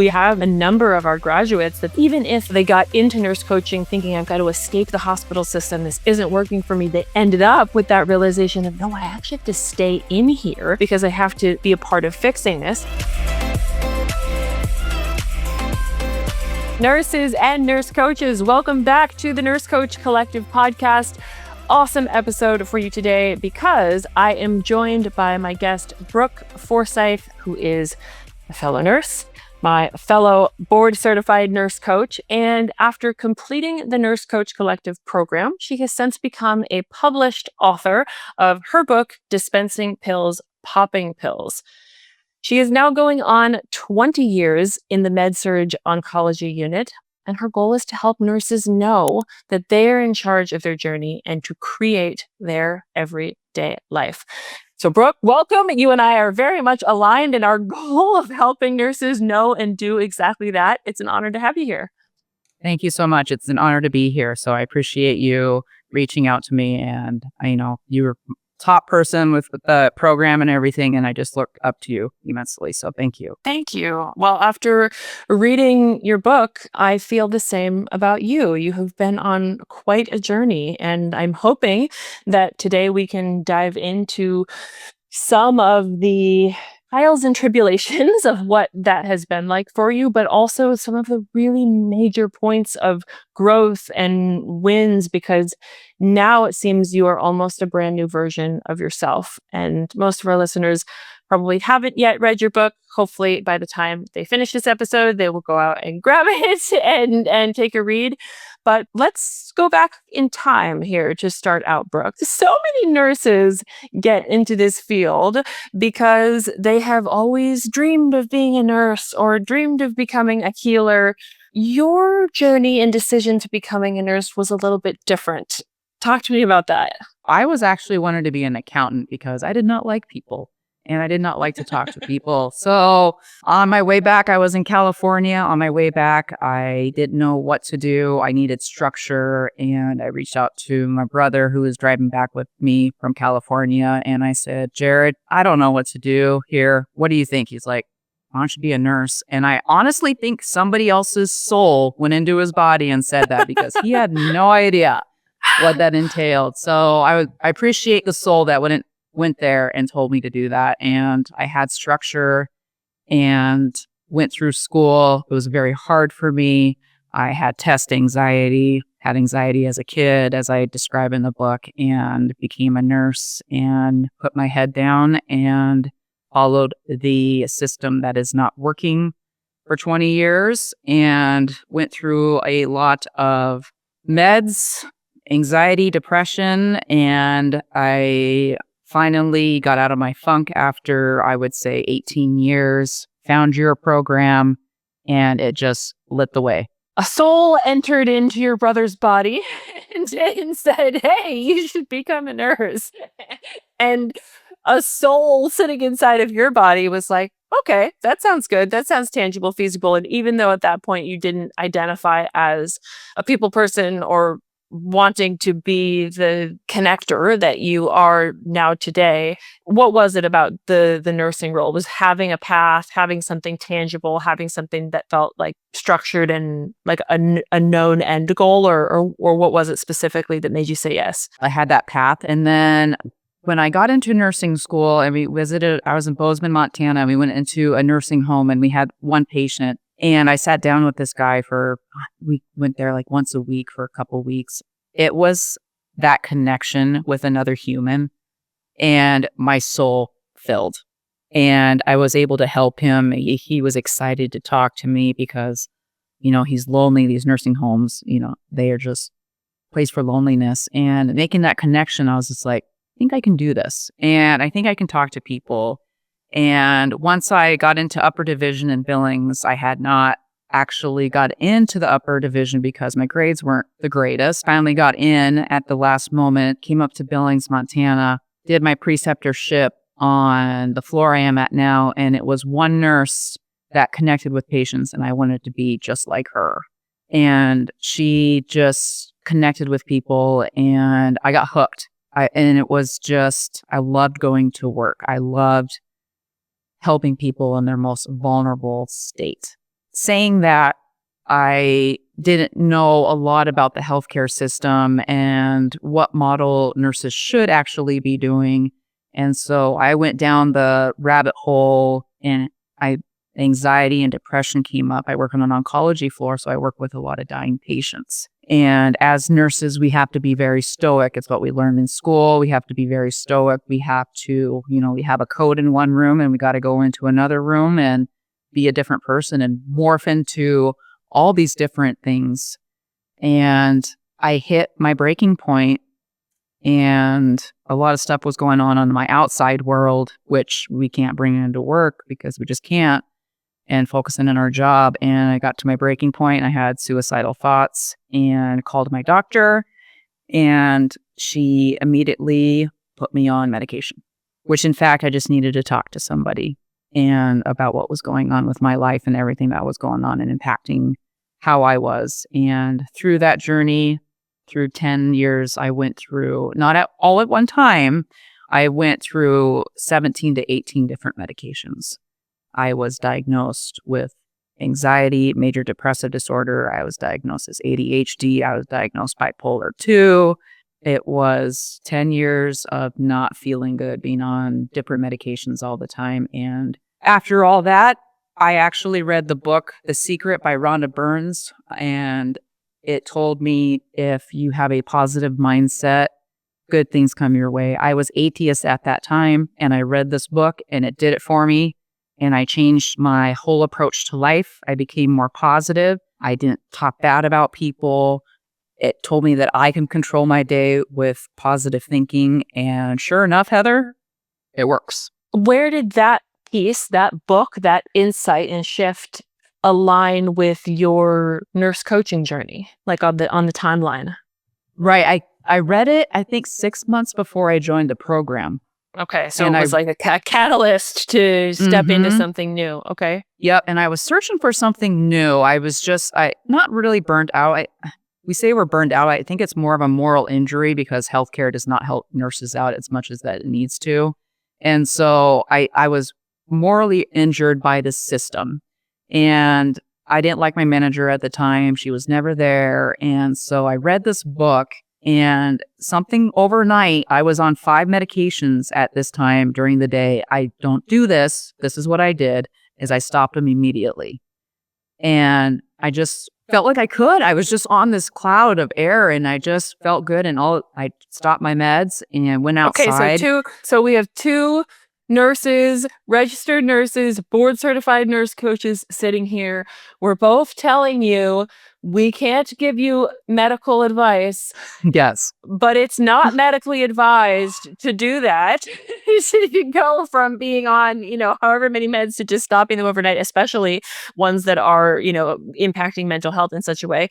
We have a number of our graduates that even if they got into nurse coaching thinking I've got to escape the hospital system, this isn't working for me, they ended up with that realization of, no, I actually have to stay in here because I have to be a part of fixing this. Nurses and nurse coaches, welcome back to the Nurse Coach Collective podcast. Awesome episode for you today because I am joined by my guest, Brooke Forsythe, who is a fellow nurse, my fellow board certified nurse coach. And after completing the Nurse Coach Collective program, she has since become a published author of her book, Dispensing Pills, Popping Pills. She is now going on 20 years in the med-surg oncology unit, and her goal is to help nurses know that they're in charge of their journey and to create their everyday life. So Brooke, welcome. You and I are very much aligned in our goal of helping nurses know and do exactly that. It's an honor to have you here. Thank you so much. It's an honor to be here. So I appreciate you reaching out to me, and I know you were top person with the program and everything, and I just look up to you immensely. So thank you. Thank you. Well, after reading your book, I feel the same about you. You have been on quite a journey, and I'm hoping that today we can dive into some of the trials and tribulations of what that has been like for you, but also some of the really major points of growth and wins, because now it seems you are almost a brand new version of yourself. And most of our listeners probably haven't yet read your book. Hopefully by the time they finish this episode, they will go out and grab it and take a read. But let's go back in time here to start out, Brooke. So many nurses get into this field because they have always dreamed of being a nurse or dreamed of becoming a healer. Your journey and decision to becoming a nurse was a little bit different. Talk to me about that. I was actually wanted to be an accountant because I did not like people and I did not like to talk to people. So on my way back, I was in California. On my way back, I didn't know what to do. I needed structure, and I reached out to my brother who was driving back with me from California. And I said, Jared, I don't know what to do here. What do you think? He's like, why don't you be a nurse? And I honestly think somebody else's soul went into his body and said that because he had no idea what that entailed. So I appreciate the soul that went there and told me to do that. And I had structure and went through school. It was very hard for me. I had test anxiety, had anxiety as a kid, as I describe in the book, and became a nurse and put my head down and followed the system that is not working for 20 years and went through a lot of meds, anxiety, depression, and I finally got out of my funk after, I would say, 18 years, found your program, and it just lit the way. A soul entered into your brother's body and said, hey, you should become a nurse. And a soul sitting inside of your body was like, okay, that sounds good. That sounds tangible, feasible. And even though at that point you didn't identify as a people person or wanting to be the connector that you are now today, what was it about the nursing role? Was having a path, having something tangible, having something that felt like structured and like a known end goal, or what was it specifically that made you say yes? I had that path. And then when I got into nursing school and I was in Bozeman, Montana, and we went into a nursing home and we had one patient. And I sat down with this guy we went there like once a week for a couple weeks. It was that connection with another human, and my soul filled. And I was able to help him. He was excited to talk to me because, he's lonely. These nursing homes, they are just a place for loneliness. And making that connection, I was just like, I think I can do this. And I think I can talk to people. And once I got into upper division in Billings, I had not actually got into the upper division because my grades weren't the greatest. Finally got in at the last moment, came up to Billings, Montana, did my preceptorship on the floor I am at now. And it was one nurse that connected with patients, and I wanted to be just like her. And she just connected with people, and I got hooked. And it was just, I loved going to work. I loved helping people in their most vulnerable state. saying that, I didn't know a lot about the healthcare system and what model nurses should actually be doing. And so I went down the rabbit hole, and anxiety and depression came up. I work on an oncology floor, so I work with a lot of dying patients. And as nurses, we have to be very stoic. It's what we learned in school. We have to be very stoic. We have to, we have a code in one room and we got to go into another room and be a different person and morph into all these different things. And I hit my breaking point, and a lot of stuff was going on my outside world, which we can't bring into work because we just can't, and focusing on our job. And I got to my breaking point. I had suicidal thoughts and called my doctor, and she immediately put me on medication, which in fact, I just needed to talk to somebody and about what was going on with my life and everything that was going on and impacting how I was. And through that journey, through 10 years, I went through, all at one time, I went through 17 to 18 different medications. I was diagnosed with anxiety, major depressive disorder. I was diagnosed as ADHD. I was diagnosed bipolar 2. It was 10 years of not feeling good, being on different medications all the time. And after all that, I actually read the book, The Secret by Rhonda Burns, and it told me if you have a positive mindset, good things come your way. I was atheist at that time, and I read this book, and it did it for me. And I changed my whole approach to life. I became more positive. I didn't talk bad about people. It told me that I can control my day with positive thinking. And sure enough, Heather, it works. Where did that piece, that book, that insight and shift align with your nurse coaching journey, like on the timeline? Right. I read it, I think 6 months before I joined the program. Okay, so it was like a catalyst to step into something new. Okay. Yep, and I was searching for something new. I was not really burnt out. We say we're burned out. I think it's more of a moral injury because healthcare does not help nurses out as much as that it needs to. And so I was morally injured by the system. And I didn't like my manager at the time. She was never there. And so I read this book, and something overnight, I was on 5 medications at this time during the day. I don't do this. This is what I did, is I stopped them immediately. And I just felt like I could. I was just on this cloud of air, and I just felt good. And I stopped my meds and went outside. Okay, so we have 2 nurses, registered nurses, board certified nurse coaches sitting here. We're both telling you we can't give you medical advice. Yes. But it's not medically advised to do that. So you go from being on, however many meds to just stopping them overnight, especially ones that are, impacting mental health in such a way.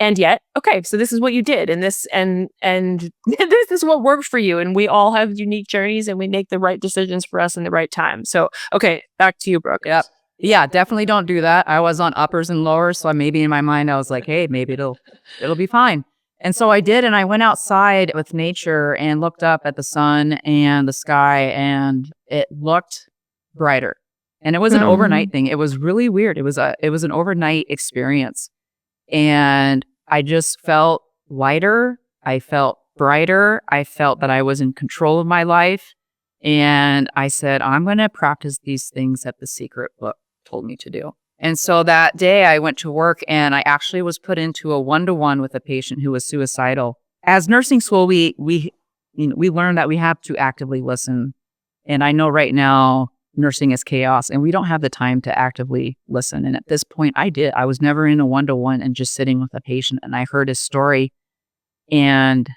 And yet, okay, so this is what you did, and this this is what worked for you. And we all have unique journeys, and we make the right decisions for us in the right time. So, okay, back to you, Brooke. Yep. Yeah, definitely don't do that. I was on uppers and lowers, so maybe in my mind I was like, hey, maybe it'll be fine. And so I did, and I went outside with nature and looked up at the sun and the sky, and it looked brighter. And it was an overnight thing. It was really weird. It was an overnight experience. And I just felt lighter. I felt brighter. I felt that I was in control of my life. And I said, I'm going to practice these things that The Secret book told me to do. And so that day I went to work, and I actually was put into a 1-to-1 with a patient who was suicidal. As nursing school, we learned that we have to actively listen. And I know right now nursing is chaos, and we don't have the time to actively listen. And at this point, I did. I was never in a 1-to-1 and just sitting with a patient, and I heard his story, and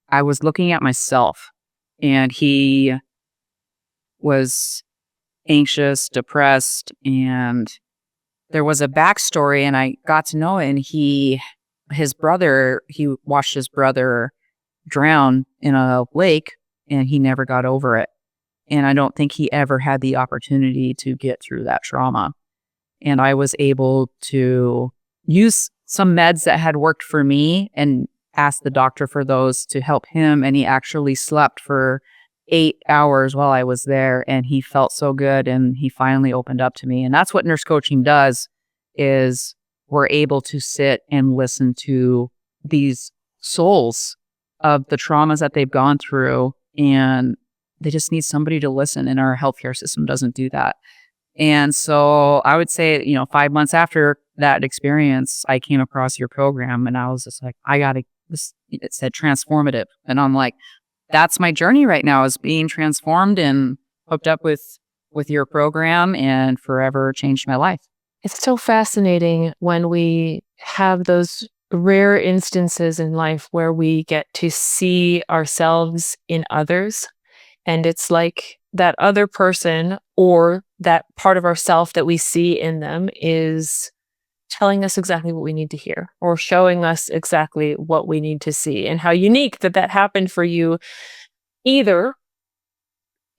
I was looking at myself, and he was anxious, depressed, and there was a backstory, and I got to know it. And he watched his brother drown in a lake, and he never got over it. And I don't think he ever had the opportunity to get through that trauma. And I was able to use some meds that had worked for me and ask the doctor for those to help him. And he actually slept for 8 hours while I was there, and he felt so good, and he finally opened up to me. And that's what nurse coaching does, is we're able to sit and listen to these souls of the traumas that they've gone through, and they just need somebody to listen, and our healthcare system doesn't do that. And so I would say, 5 months after that experience, I came across your program, and I was just like, it said transformative. And I'm like, that's my journey right now, is being transformed and hooked up with your program, and forever changed my life. It's so fascinating when we have those rare instances in life where we get to see ourselves in others. And it's like that other person or that part of ourself that we see in them is telling us exactly what we need to hear or showing us exactly what we need to see. And how unique that happened for you, either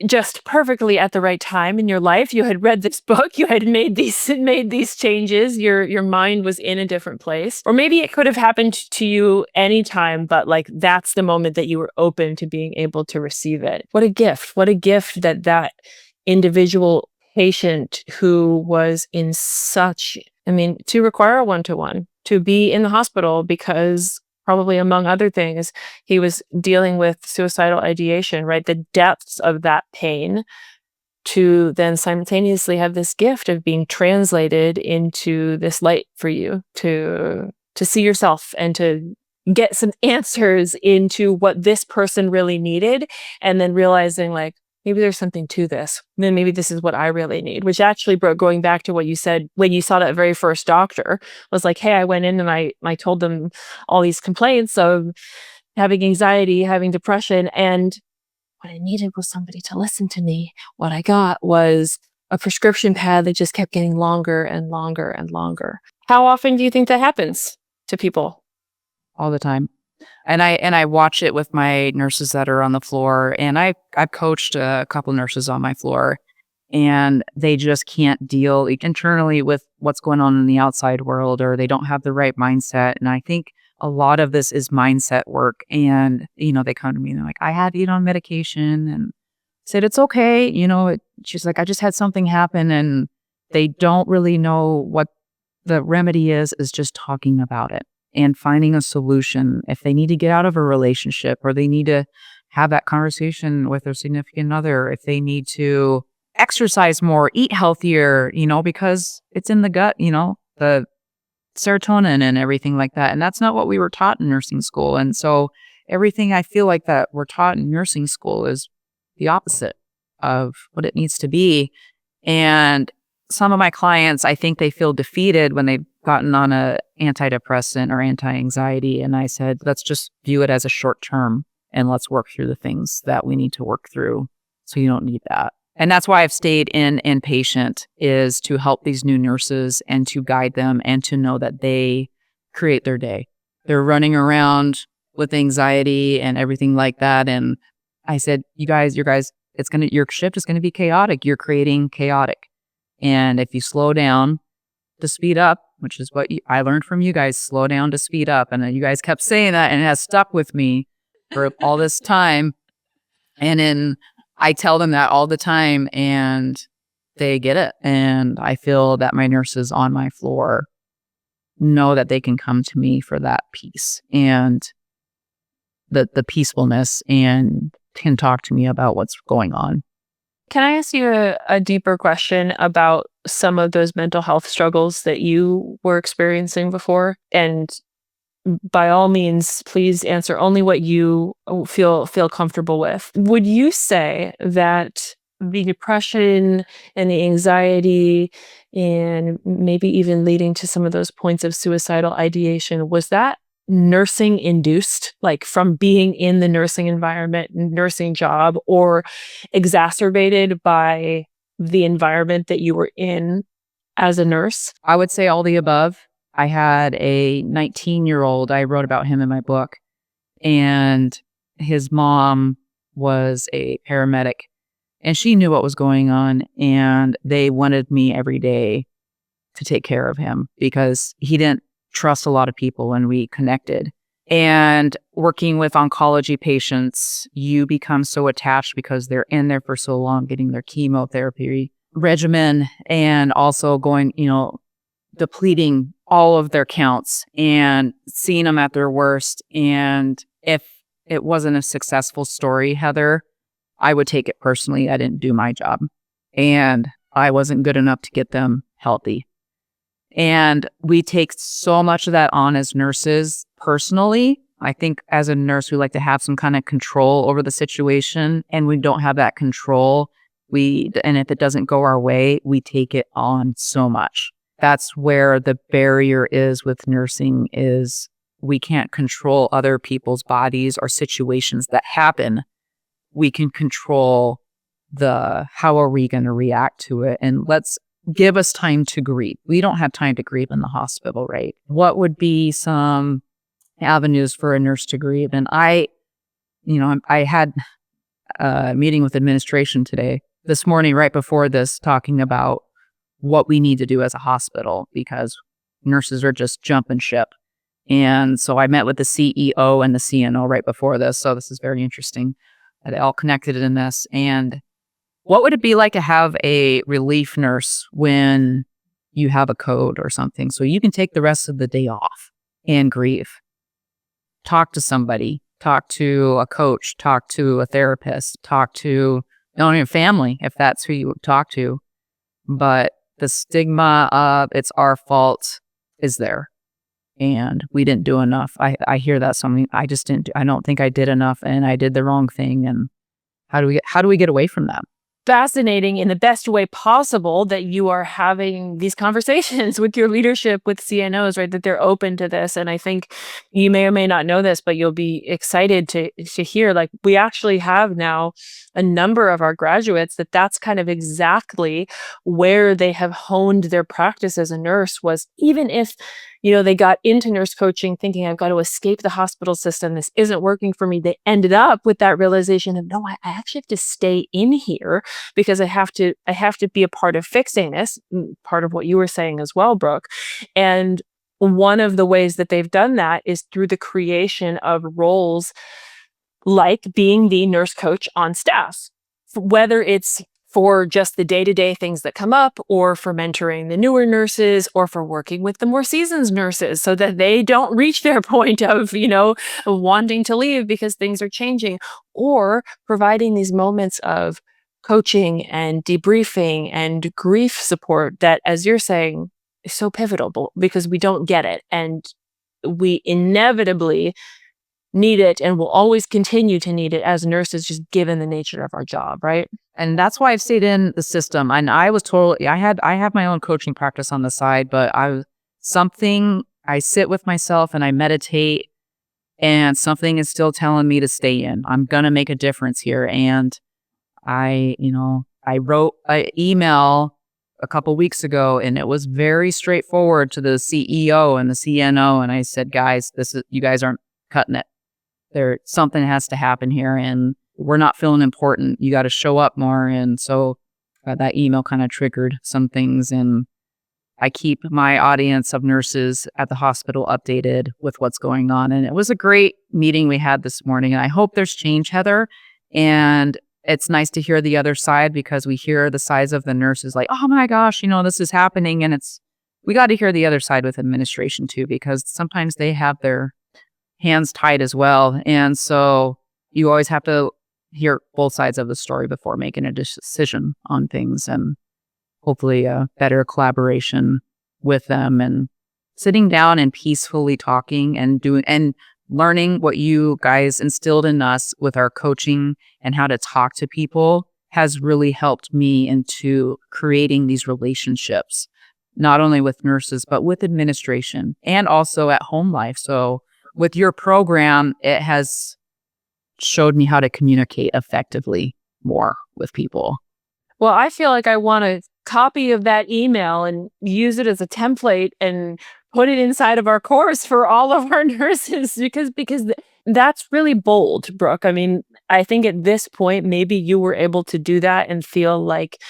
just perfectly at the right time in your life. You had read this book, you had made these changes, your mind was in a different place. Or maybe it could have happened to you anytime, but like that's the moment that you were open to being able to receive it. What a gift. What a gift that individual patient who was in such, to require a one-to-one, to be in the hospital because probably among other things, he was dealing with suicidal ideation, right? The depths of that pain, to then simultaneously have this gift of being translated into this light for you to see yourself and to get some answers into what this person really needed, and then realizing like, maybe there's something to this. Then maybe this is what I really need, which actually, Brooke, going back to what you said when you saw that very first doctor, was like, hey, I went in and I told them all these complaints of having anxiety, having depression. And what I needed was somebody to listen to me. What I got was a prescription pad that just kept getting longer and longer and longer. How often do you think that happens to people? All the time. And I watch it with my nurses that are on the floor, and I've coached a couple nurses on my floor, and they just can't deal internally with what's going on in the outside world, or they don't have the right mindset. And I think a lot of this is mindset work. And they come to me and they're like, I had to eat on medication, and said it's okay. She's like, I just had something happen, and they don't really know what the remedy is just talking about it and finding a solution. If they need to get out of a relationship, or they need to have that conversation with their significant other, if they need to exercise more, eat healthier, because it's in the gut, the serotonin and everything like that. And that's not what we were taught in nursing school. And so everything I feel like that we're taught in nursing school is the opposite of what it needs to be. And some of my clients, I think they feel defeated when they've gotten on a antidepressant or anti-anxiety. And I said, let's just view it as a short term, and let's work through the things that we need to work through, so you don't need that. And that's why I've stayed in inpatient, is to help these new nurses and to guide them and to know that they create their day. They're running around with anxiety and everything like that. And I said, your shift is going to be chaotic. You're creating chaotic. And if you slow down to speed up, which is what I learned from you guys, slow down to speed up. And then you guys kept saying that, and it has stuck with me for all this time. And then I tell them that all the time, and they get it. And I feel that my nurses on my floor know that they can come to me for that peace and the peacefulness, and can talk to me about what's going on. Can I ask you a deeper question about some of those mental health struggles that you were experiencing before? And by all means, please answer only what you feel comfortable with. Would you say that the depression and the anxiety, and maybe even leading to some of those points of suicidal ideation, was that nursing induced, like from being in the nursing environment, nursing job, or exacerbated by the environment that you were in as a nurse? I would say all the above. I had a 19-year-old, I wrote about him in my book, and his mom was a paramedic, and she knew what was going on, and they wanted me every day to take care of him because he didn't trust a lot of people when we connected. And working with oncology patients, you become so attached because they're in there for so long, getting their chemotherapy regimen and also going, depleting all of their counts and seeing them at their worst. And if it wasn't a successful story, Heather, I would take it personally. I didn't do my job and I wasn't good enough to get them healthy. And we take so much of that on as nurses personally. I think as a nurse, we like to have some kind of control over the situation, and we don't have that control. And if it doesn't go our way, we take it on so much. That's where the barrier is with nursing is we can't control other people's bodies or situations that happen. We can control how are we going to react to it, and let's give us time to grieve. We don't have time to grieve in the hospital, right? What would be some avenues for a nurse to grieve? And I had a meeting with administration this morning, right before this, talking about what we need to do as a hospital because nurses are just jumping ship. And so I met with the CEO and the CNO right before this. So this is very interesting. They all connected in this. And what would it be like to have a relief nurse when you have a code or something so you can take the rest of the day off and grieve? Talk to somebody, talk to a coach, talk to a therapist, talk to your family if that's who you talk to. But the stigma of it's our fault is there. And we didn't do enough. I hear that something I just didn't do. I don't think I did enough and I did the wrong thing. And how do we get away from that? Fascinating in the best way possible that you are having these conversations with your leadership, with CNOs, right? That they're open to this. And I think you may or may not know this, but you'll be excited to hear, like, we actually have now a number of our graduates that's kind of exactly where they have honed their practice as a nurse. Was even if they got into nurse coaching thinking I've got to escape the hospital system, this isn't working for me, they ended up with that realization of, no, I actually have to stay in here because I have to be a part of fixing this, part of what you were saying as well, Brooke. And one of the ways that they've done that is through the creation of roles like being the nurse coach on staff, whether it's for just the day-to-day things that come up, or for mentoring the newer nurses, or for working with the more seasoned nurses so that they don't reach their point of, wanting to leave because things are changing, or providing these moments of coaching and debriefing and grief support that, as you're saying, is so pivotal because we don't get it. And we inevitably need it and will always continue to need it as nurses, just given the nature of our job, right? And that's why I've stayed in the system. And I have my own coaching practice on the side, but I sit with myself and I meditate, and something is still telling me to stay in. I'm going to make a difference here. And I wrote an email a couple weeks ago, and it was very straightforward to the CEO and the CNO. And I said, guys, you guys aren't cutting it. Something has to happen here, and we're not feeling important. You got to show up more. And so that email kind of triggered some things, and I keep my audience of nurses at the hospital updated with what's going on. And it was a great meeting we had this morning, and I hope there's change, Heather. And it's nice to hear the other side, because we hear the sides of the nurses like, oh my gosh, this is happening. And we got to hear the other side with administration too, because sometimes they have their hands tied as well. And so you always have to hear both sides of the story before making a decision on things, and hopefully a better collaboration with them, and sitting down and peacefully talking and learning what you guys instilled in us with our coaching and how to talk to people has really helped me into creating these relationships, not only with nurses, but with administration and also at home life. So with your program, it has showed me how to communicate effectively more with people. Well, I feel like I want a copy of that email and use it as a template and put it inside of our course for all of our nurses, because that's really bold, Brooke. I mean, I think at this point, maybe you were able to do that and feel like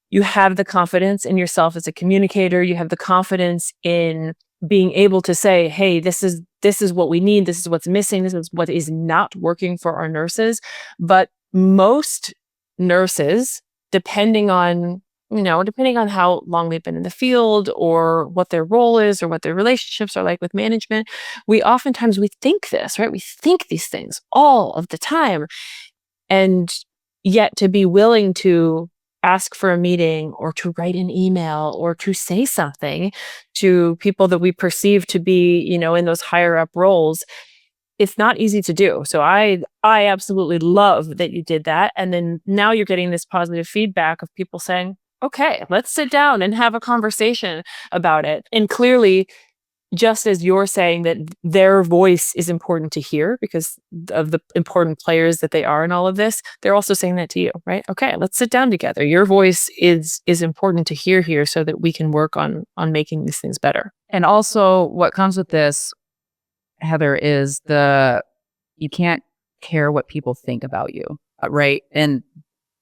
you have the confidence in yourself as a communicator. You have the confidence in being able to say, hey, this is this is what we need, this is what's missing, this is what is not working for our nurses. But most nurses, depending on depending on how long they've been in the field or what their role is or what their relationships are like with management, we oftentimes we think this, right? We think these things all of the time. And yet to be willing to ask for a meeting or to write an email or to say something to people that we perceive to be, in those higher up roles, it's not easy to do. So I absolutely love that you did that. And then now you're getting this positive feedback of people saying, okay, let's sit down and have a conversation about it. And clearly, just as you're saying that their voice is important to hear because of the important players that they are in all of this, they're also saying that to you, right? Okay, let's sit down together. Your voice is important to hear here so that we can work on making these things better. And also what comes with this, Heather, is you can't care what people think about you, right? And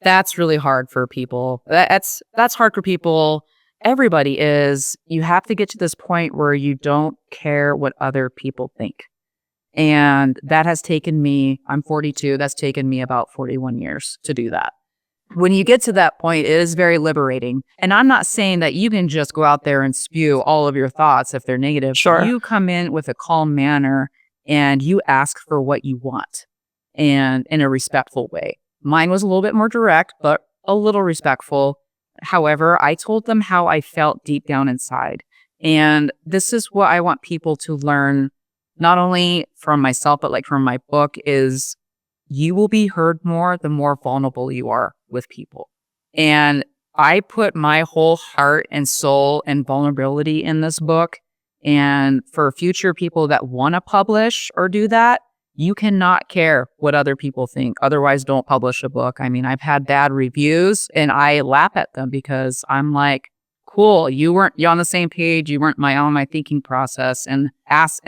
that's really hard for people. That's hard for people. Everybody is. You have to get to this point where you don't care what other people think. And that has taken me, I'm 42, that's taken me about 41 years to do that. When you get to that point, it is very liberating. And I'm not saying that you can just go out there and spew all of your thoughts if they're negative. Sure. You come in with a calm manner and you ask for what you want and in a respectful way. Mine was a little bit more direct, but a little respectful. However, I told them how I felt deep down inside. And this is what I want people to learn, not only from myself, but like from my book, is you will be heard more the more vulnerable you are with people. And I put my whole heart and soul and vulnerability in this book. And for future people that want to publish or do that, you cannot care what other people think. Otherwise, don't publish a book. I mean, I've had bad reviews and I laugh at them because I'm like, cool, you're on the same page. You weren't on my thinking process. And that's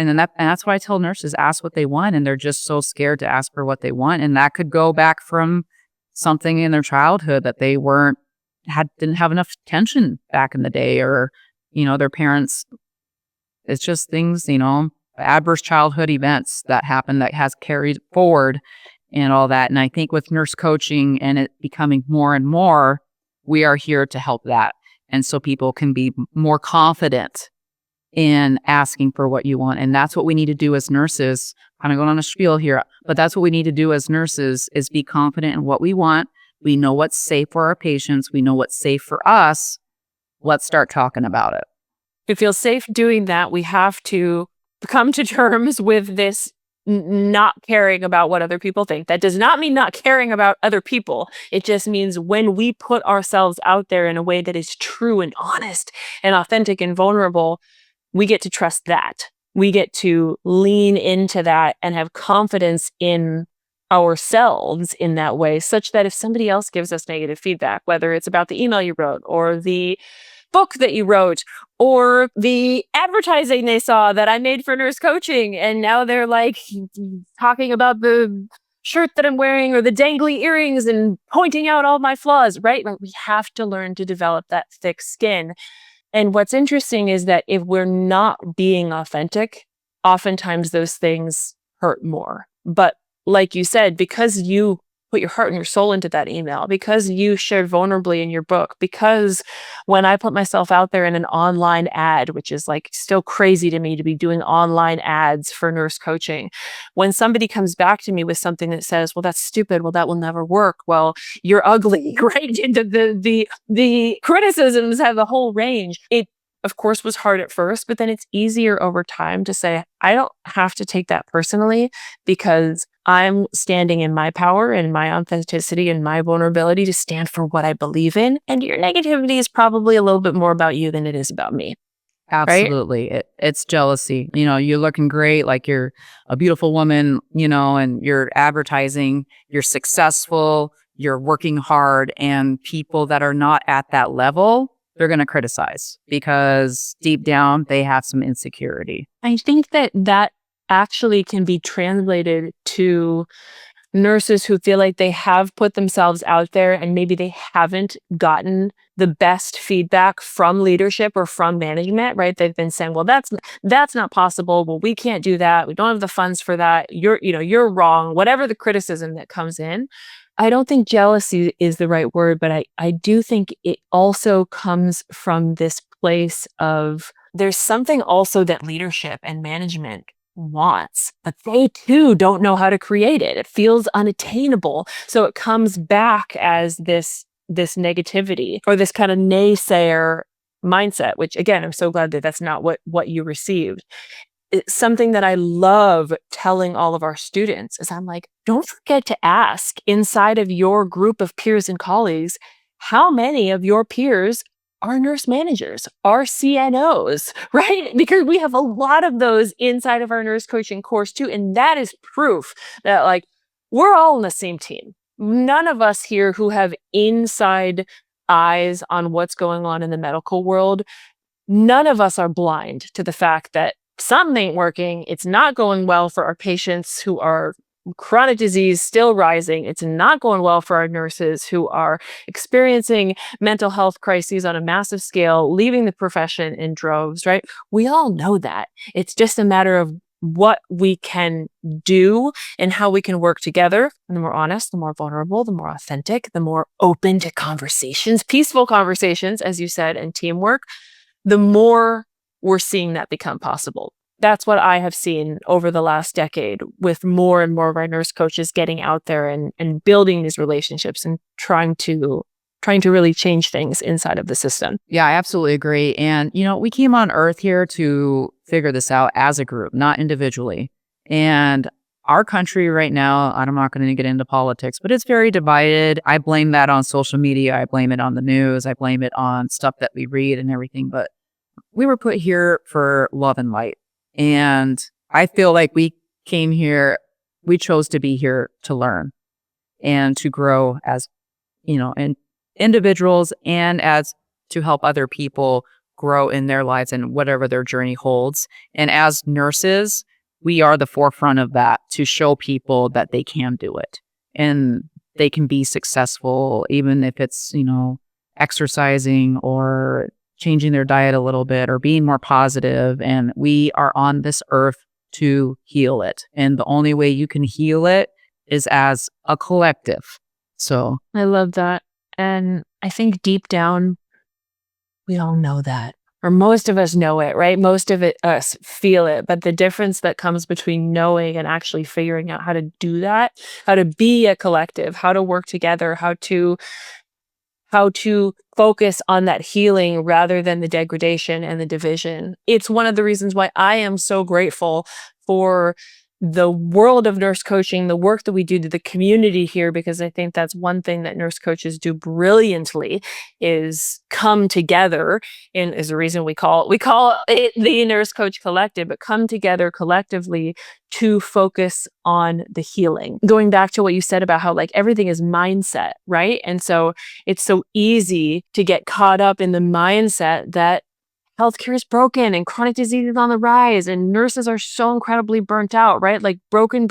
why I tell nurses, ask what they want. And they're just so scared to ask for what they want. And that could go back from something in their childhood that they didn't have enough attention back in the day, or, their parents. It's just things, adverse childhood events that happen that has carried forward and all that. And I think with nurse coaching and it becoming more and more, we are here to help that. And so people can be more confident in asking for what you want. And that's what we need to do as nurses. Kind of going on a spiel here, but that's what we need to do as nurses is be confident in what we want. We know what's safe for our patients. We know what's safe for us. Let's start talking about it. To feel safe doing that, we have to come to terms with this not caring about what other people think. That does not mean not caring about other people. It just means when we put ourselves out there in a way that is true and honest and authentic and vulnerable, we get to trust that. We get to lean into that and have confidence in ourselves in that way, such that if somebody else gives us negative feedback, whether it's about the email you wrote or the book that you wrote or the advertising they saw that I made for nurse coaching, and now they're like talking about the shirt that I'm wearing or the dangly earrings and pointing out all my flaws, right? Like, we have to learn to develop that thick skin. And what's interesting is that if we're not being authentic, oftentimes those things hurt more. But like you said, because you put your heart and your soul into that email, because you shared vulnerably in your book, because when I put myself out there in an online ad, which is like still crazy to me to be doing online ads for nurse coaching, when somebody comes back to me with something that says, well, that's stupid, well, that will never work, well, you're ugly, right? The criticisms have a whole range. It, of course, was hard at first, but then it's easier over time to say, I don't have to take that personally because I'm standing in my power and my authenticity and my vulnerability to stand for what I believe in. And your negativity is probably a little bit more about you than it is about me. Absolutely. Right? It's jealousy. You're looking great, like you're a beautiful woman, and you're advertising, you're successful, you're working hard, and people that are not at that level, they're going to criticize because deep down they have some insecurity. I think that actually can be translated to nurses who feel like they have put themselves out there and maybe they haven't gotten the best feedback from leadership or from management, right? They've been saying, well, that's not possible. Well, we can't do that. We don't have the funds for that. You're wrong. Whatever the criticism that comes in. I don't think jealousy is the right word, but I do think it also comes from this place of there's something also that leadership and management wants, but they too don't know how to create it. It feels unattainable. So it comes back as this negativity or this kind of naysayer mindset, which again, I'm so glad that that's not what you received. It's something that I love telling all of our students is I'm like, don't forget to ask inside of your group of peers and colleagues, how many of your peers are nurse managers, are CNOs, right? Because we have a lot of those inside of our nurse coaching course too. And that is proof that like we're all on the same team. None of us here who have inside eyes on what's going on in the medical world, none of us are blind to the fact that something ain't working. It's not going well for our patients who are chronic disease still rising. It's not going well for our nurses who are experiencing mental health crises on a massive scale, leaving the profession in droves, right? We all know that. It's just a matter of what we can do and how we can work together. And the more honest, the more vulnerable, the more authentic, the more open to conversations, peaceful conversations, as you said, and teamwork, the more we're seeing that become possible. That's what I have seen over the last decade with more and more of our nurse coaches getting out there and building these relationships and trying to really change things inside of the system. Yeah, I absolutely agree. And, we came on earth here to figure this out as a group, not individually. And our country right now, I'm not going to get into politics, but it's very divided. I blame that on social media. I blame it on the news. I blame it on stuff that we read and everything. But we were put here for love and light. And I feel like we chose to be here to learn and to grow as, and individuals and as to help other people grow in their lives and whatever their journey holds. And as nurses, we are the forefront of that to show people that they can do it and they can be successful, even if it's, exercising or changing their diet a little bit or being more positive. And we are on this earth to heal it. And the only way you can heal it is as a collective. So I love that. And I think deep down, we all know that. Or most of us know it, right? Most of us feel it. But the difference that comes between knowing and actually figuring out how to do that, how to be a collective, how to work together, how to focus on that healing rather than the degradation and the division. It's one of the reasons why I am so grateful for the world of nurse coaching, the work that we do to the community here, because I think that's one thing that nurse coaches do brilliantly is come together. And is the reason we call it the Nurse Coach Collective, but come together collectively to focus on the healing. Going back to what you said about how like everything is mindset, right? And so it's so easy to get caught up in the mindset that healthcare is broken and chronic disease is on the rise and nurses are so incredibly burnt out, right? Like broken,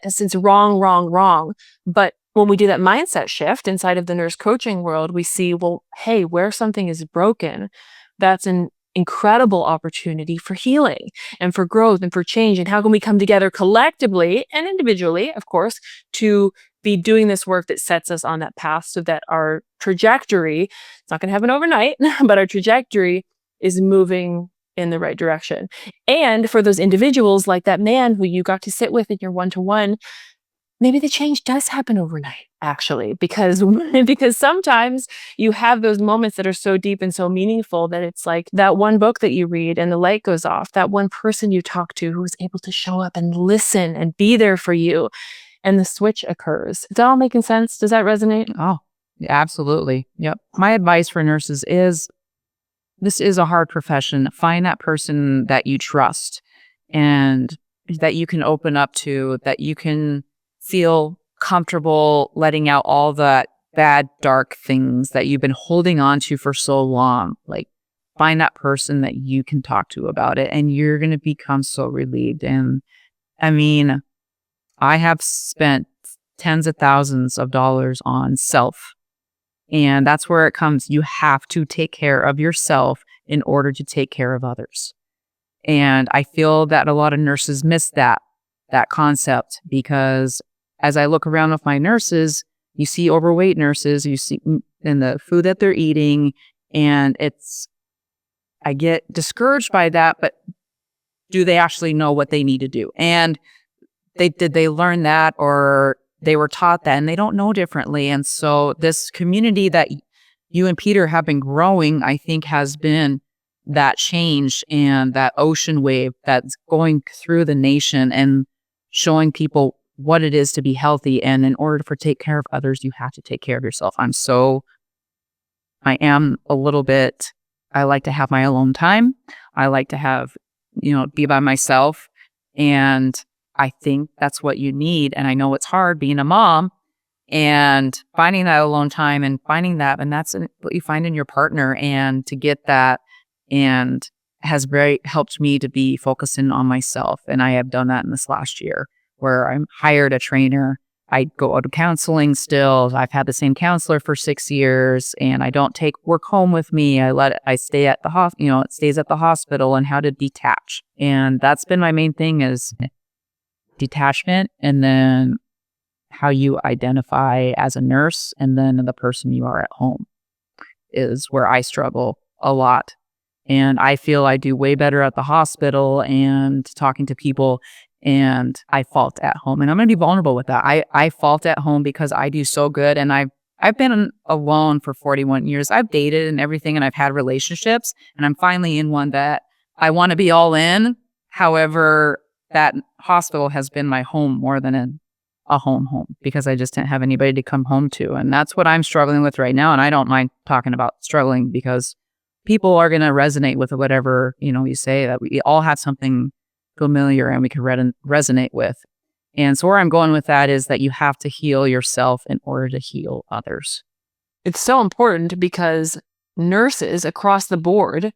since wrong. But when we do that mindset shift inside of the nurse coaching world, we see, well, hey, where something is broken, that's an incredible opportunity for healing and for growth and for change. And how can we come together collectively and individually, of course, to be doing this work that sets us on that path so that our trajectory, it's not going to happen overnight, but our trajectory is moving in the right direction. And for those individuals like that man who you got to sit with in your one-to-one, maybe the change does happen overnight, actually, because sometimes you have those moments that are so deep and so meaningful that it's like that one book that you read and the light goes off, that one person you talk to who is able to show up and listen and be there for you. And the switch occurs. Is that all making sense? Does that resonate? Oh, absolutely. Yep. My advice for nurses is this is a hard profession. Find that person that you trust and that you can open up to, that you can feel comfortable letting out all the bad, dark things that you've been holding on to for so long. Like find that person that you can talk to about it and you're going to become so relieved. And I mean, I have spent tens of thousands of dollars on self. And that's where it comes. You have to take care of yourself in order to take care of others. And I feel that a lot of nurses miss that concept, because as I look around with my nurses, you see overweight nurses, you see in the food that they're eating, and I get discouraged by that, but do they actually know what they need to do? And did they learn that, or they were taught that and they don't know differently? And so this community that you and Peter have been growing, I think, has been that change and that ocean wave that's going through the nation and showing people what it is to be healthy. And in order to take care of others, you have to take care of yourself. I am a little bit, I like to have my alone time. I like to have, be by myself. And I think that's what you need. And I know it's hard being a mom and finding that alone time and finding that. And that's what you find in your partner, and to get that, and has very helped me to be focusing on myself. And I have done that in this last year, where I'm hired a trainer. I go out to counseling still. I've had the same counselor for 6 years, and I don't take work home with me. I stay at the hospital, it stays at the hospital, and how to detach. And that's been my main thing, is detachment, and then how you identify as a nurse, and then the person you are at home is where I struggle a lot. And I feel I do way better at the hospital and talking to people, and I fault at home. And I'm going to be vulnerable with that. I fault at home because I do so good. And I've been alone for 41 years. I've dated and everything, and I've had relationships, and I'm finally in one that I want to be all in. However, that hospital has been my home more than a home, because I just didn't have anybody to come home to. And that's what I'm struggling with right now. And I don't mind talking about struggling, because people are going to resonate with whatever, you say, that we all have something familiar and we can resonate with. And so where I'm going with that is that you have to heal yourself in order to heal others. It's so important, because nurses across the board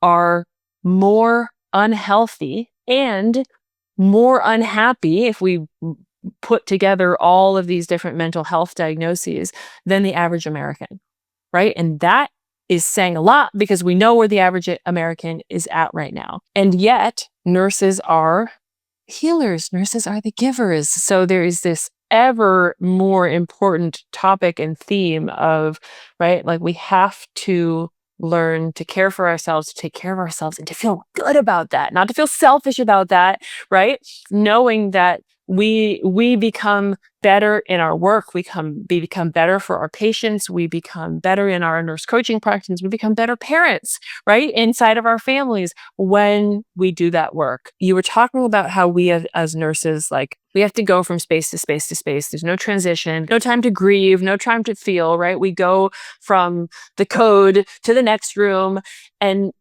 are more unhealthy and more unhappy, if we put together all of these different mental health diagnoses, than the average American, right? And that is saying a lot, because we know where the average American is at right now. And yet nurses are healers. Nurses are the givers. So there is this ever more important topic and theme of, right, like, we have to learn to care for ourselves, to take care of ourselves, and to feel good about that, not to feel selfish about that, right? Knowing that we become better in our work, we become better for our patients, we become better in our nurse coaching practice, we become better parents, right, inside of our families, when we do that work. You were talking about how we as nurses, like, we have to go from space to space to space. There's no transition, no time to grieve, no time to feel, right? We go from the code to the next room, and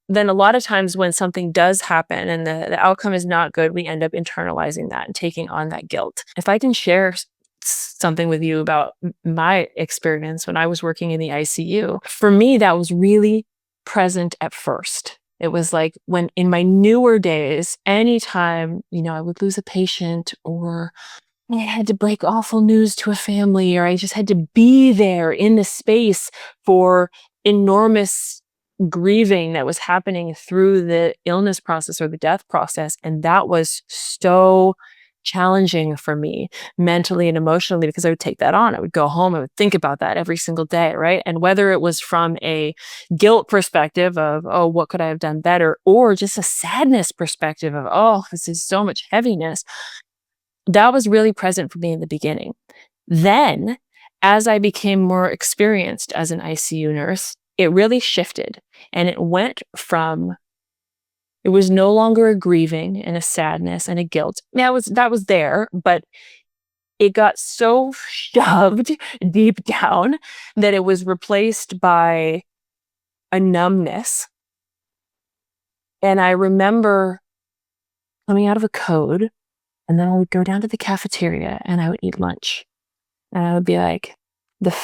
then a lot of times when something does happen and the outcome is not good, we end up internalizing that and taking on that guilt. If I can share something with you about my experience when I was working in the ICU, for me, that was really present at first. It was like, when in my newer days, anytime, I would lose a patient, or I had to break awful news to a family, or I just had to be there in the space for enormous grieving that was happening through the illness process or the death process. And that was so challenging for me mentally and emotionally, because I would take that on. I would go home, I would think about that every single day, right? And whether it was from a guilt perspective of, oh, what could I have done better? Or just a sadness perspective of, oh, this is so much heaviness. That was really present for me in the beginning. Then, as I became more experienced as an ICU nurse, it really shifted. And it went from, it was no longer a grieving and a sadness and a guilt. That was there, but it got so shoved deep down that it was replaced by a numbness. And I remember coming out of a code, and then I would go down to the cafeteria and I would eat lunch. And I would be like, the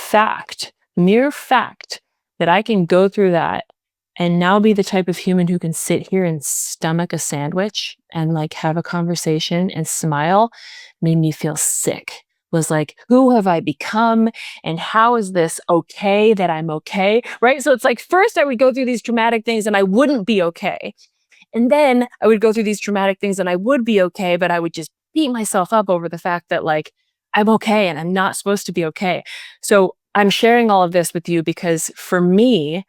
mere fact that I can go through that and now be the type of human who can sit here and stomach a sandwich and like have a conversation and smile made me feel sick. Was like, who have I become? And how is this okay that I'm okay? Right. So it's like, first I would go through these traumatic things and I wouldn't be okay. And then I would go through these traumatic things and I would be okay, but I would just beat myself up over the fact that like, I'm okay and I'm not supposed to be okay. So I'm sharing all of this with you because for me,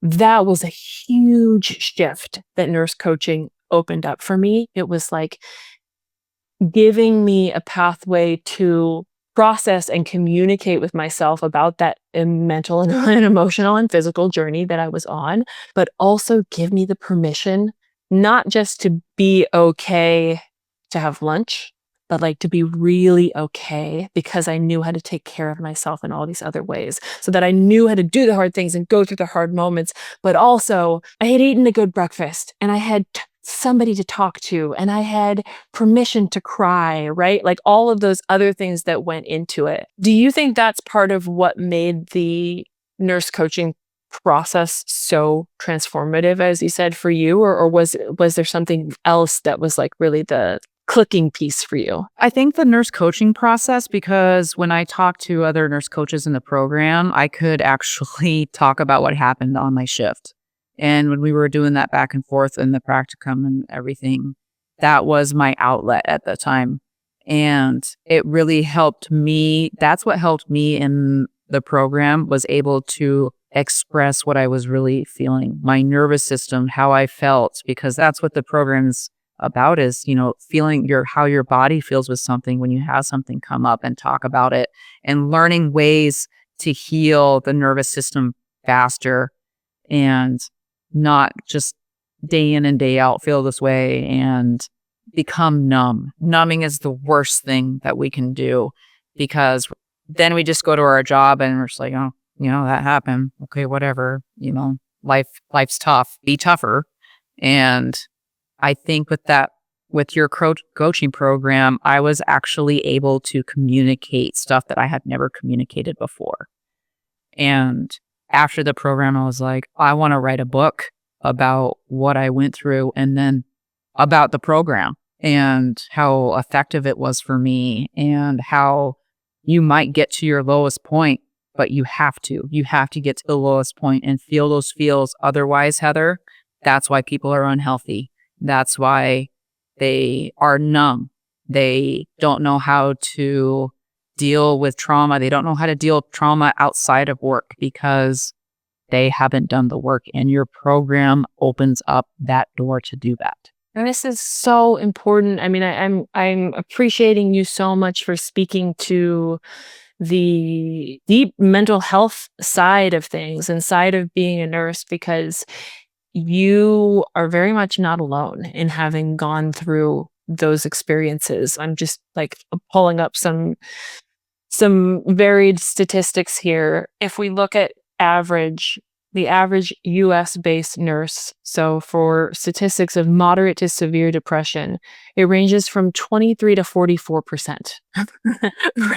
that was a huge shift that nurse coaching opened up for me. It was like giving me a pathway to process and communicate with myself about that mental and emotional and physical journey that I was on, but also give me the permission not just to be okay to have lunch, but like to be really okay because I knew how to take care of myself in all these other ways so that I knew how to do the hard things and go through the hard moments. But also, I had eaten a good breakfast and I had somebody to talk to and I had permission to cry, right? Like all of those other things that went into it. Do you think that's part of what made the nurse coaching process so transformative, as you said, for you? Or was there something else that was like really the clicking piece for you? I think the nurse coaching process, because when I talked to other nurse coaches in the program, I could actually talk about what happened on my shift. And when we were doing that back and forth in the practicum and everything, that was my outlet at the time. And it really helped me. That's what helped me in the program, was able to express what I was really feeling, my nervous system, how I felt, because that's what the program's about, is, feeling how your body feels with something when you have something come up, and talk about it and learning ways to heal the nervous system faster and not just day in and day out feel this way and become numb. Numbing is the worst thing that we can do, because then we just go to our job and we're just like, oh, that happened. Okay, whatever. Life's tough. Be tougher. And I think with your coaching program, I was actually able to communicate stuff that I had never communicated before. And after the program, I was like, I want to write a book about what I went through, and then about the program and how effective it was for me, and how you might get to your lowest point, but you have to get to the lowest point and feel those feels. Otherwise, Heather, that's why people are unhealthy. That's why they are numb. They don't know how to deal with trauma. They don't know how to deal with trauma outside of work because they haven't done the work. And your program opens up that door to do that. And this is so important. I mean, I'm appreciating you so much for speaking to the deep mental health side of things and side of being a nurse, because you are very much not alone in having gone through those experiences. I'm just like pulling up some varied statistics here. If we look at the average US based nurse, so for statistics of moderate to severe depression, it ranges from 23 to 44%.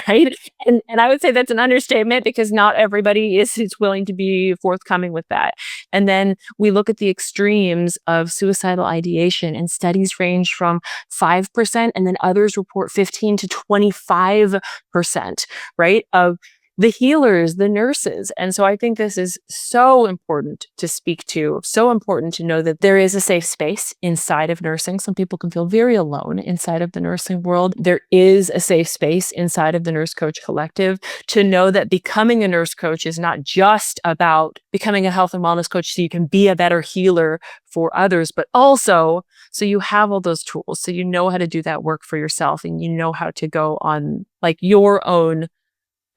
Right? And I would say that's an understatement, because not everybody is willing to be forthcoming with that. And then we look at the extremes of suicidal ideation, and studies range from 5%, and then others report 15 to 25%, right? Of the healers, the nurses. And so I think this is so important to speak to, so important to know that there is a safe space inside of nursing. Some people can feel very alone inside of the nursing world. There is a safe space inside of the Nurse Coach Collective to know that becoming a nurse coach is not just about becoming a health and wellness coach so you can be a better healer for others, but also so you have all those tools, so you know how to do that work for yourself, and you know how to go on like your own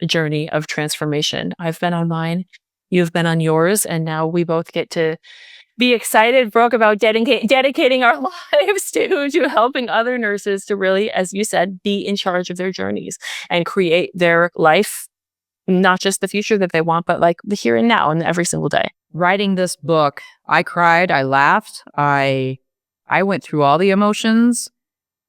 journey of transformation. I've been on mine, you've been on yours, and now we both get to be excited, Brooke, about dedicating our lives to helping other nurses to really, as you said, be in charge of their journeys and create their life, not just the future that they want, but like the here and now and every single day. Writing this book, I cried, I laughed, I went through all the emotions,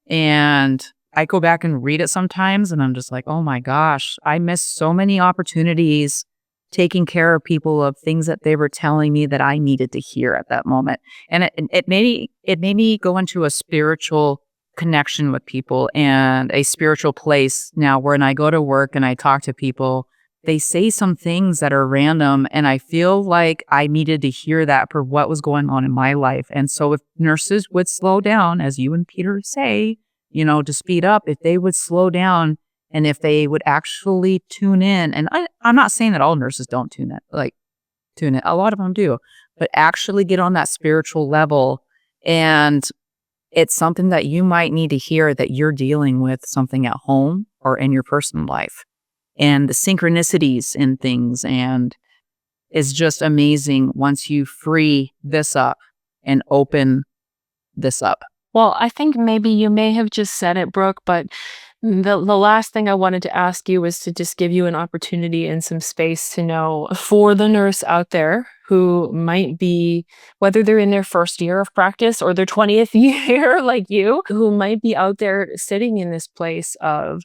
and I go back and read it sometimes and I'm just like, oh my gosh, I missed so many opportunities taking care of people of things that they were telling me that I needed to hear at that moment. And it made me go into a spiritual connection with people and a spiritual place. Now, when I go to work and I talk to people, they say some things that are random, and I feel like I needed to hear that for what was going on in my life. And so if nurses would slow down, as you and Peter say, to speed up, if they would slow down and if they would actually tune in, and I'm not saying that all nurses don't tune in, a lot of them do, but actually get on that spiritual level. And it's something that you might need to hear, that you're dealing with something at home or in your personal life, and the synchronicities in things. And it's just amazing once you free this up and open this up. Well, I think maybe you may have just said it, Brooke, but the last thing I wanted to ask you was to just give you an opportunity and some space to know, for the nurse out there who might be, whether they're in their first year of practice or their 20th year like you, who might be out there sitting in this place of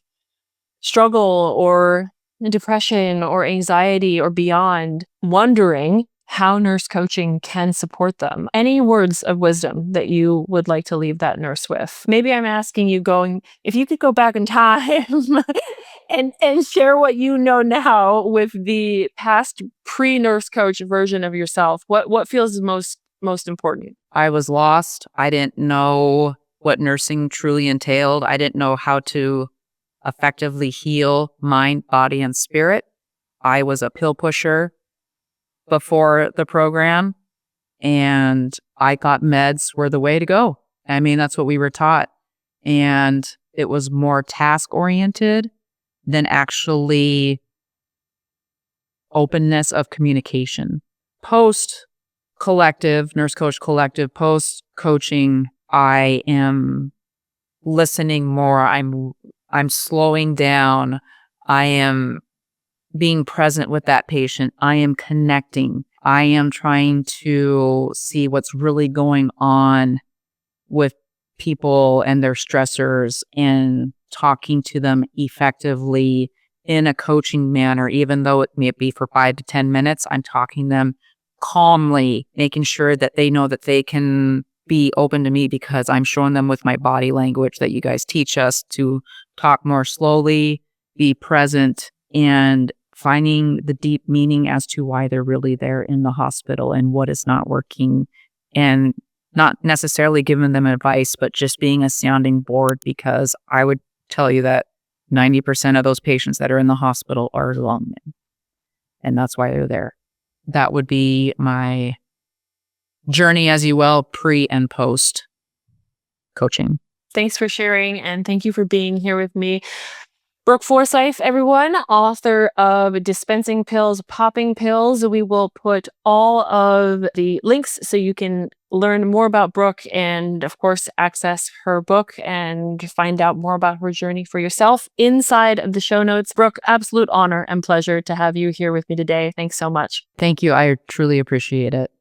struggle or depression or anxiety or beyond, wondering how nurse coaching can support them. Any words of wisdom that you would like to leave that nurse with? Maybe I'm asking you, going, if you could go back in time and share what you know now with the past pre-nurse coach version of yourself, what feels most important? I was lost. I didn't know what nursing truly entailed. I didn't know how to effectively heal mind, body, and spirit. I was a pill pusher before the program, and I thought meds were the way to go. I mean, that's what we were taught. And it was more task oriented than actually openness of communication. Post collective, nurse coach collective, post coaching, I am listening more. I'm slowing down. I am being present with that patient. I am connecting. I am trying to see what's really going on with people and their stressors, and talking to them effectively in a coaching manner. Even though it may be for 5 to 10 minutes, I'm talking them calmly, making sure that they know that they can be open to me, because I'm showing them with my body language that you guys teach us to talk more slowly, be present, and finding the deep meaning as to why they're really there in the hospital and what is not working, and not necessarily giving them advice, but just being a sounding board, because I would tell you that 90% of those patients that are in the hospital are lungmen, and that's why they're there. That would be my journey, as you will, pre and post coaching. Thanks for sharing, and thank you for being here with me. Brooke Forsythe, everyone, author of Dispensing Pills, Popping Pills. We will put all of the links so you can learn more about Brooke and, of course, access her book and find out more about her journey for yourself inside of the show notes. Brooke, absolute honor and pleasure to have you here with me today. Thanks so much. Thank you. I truly appreciate it.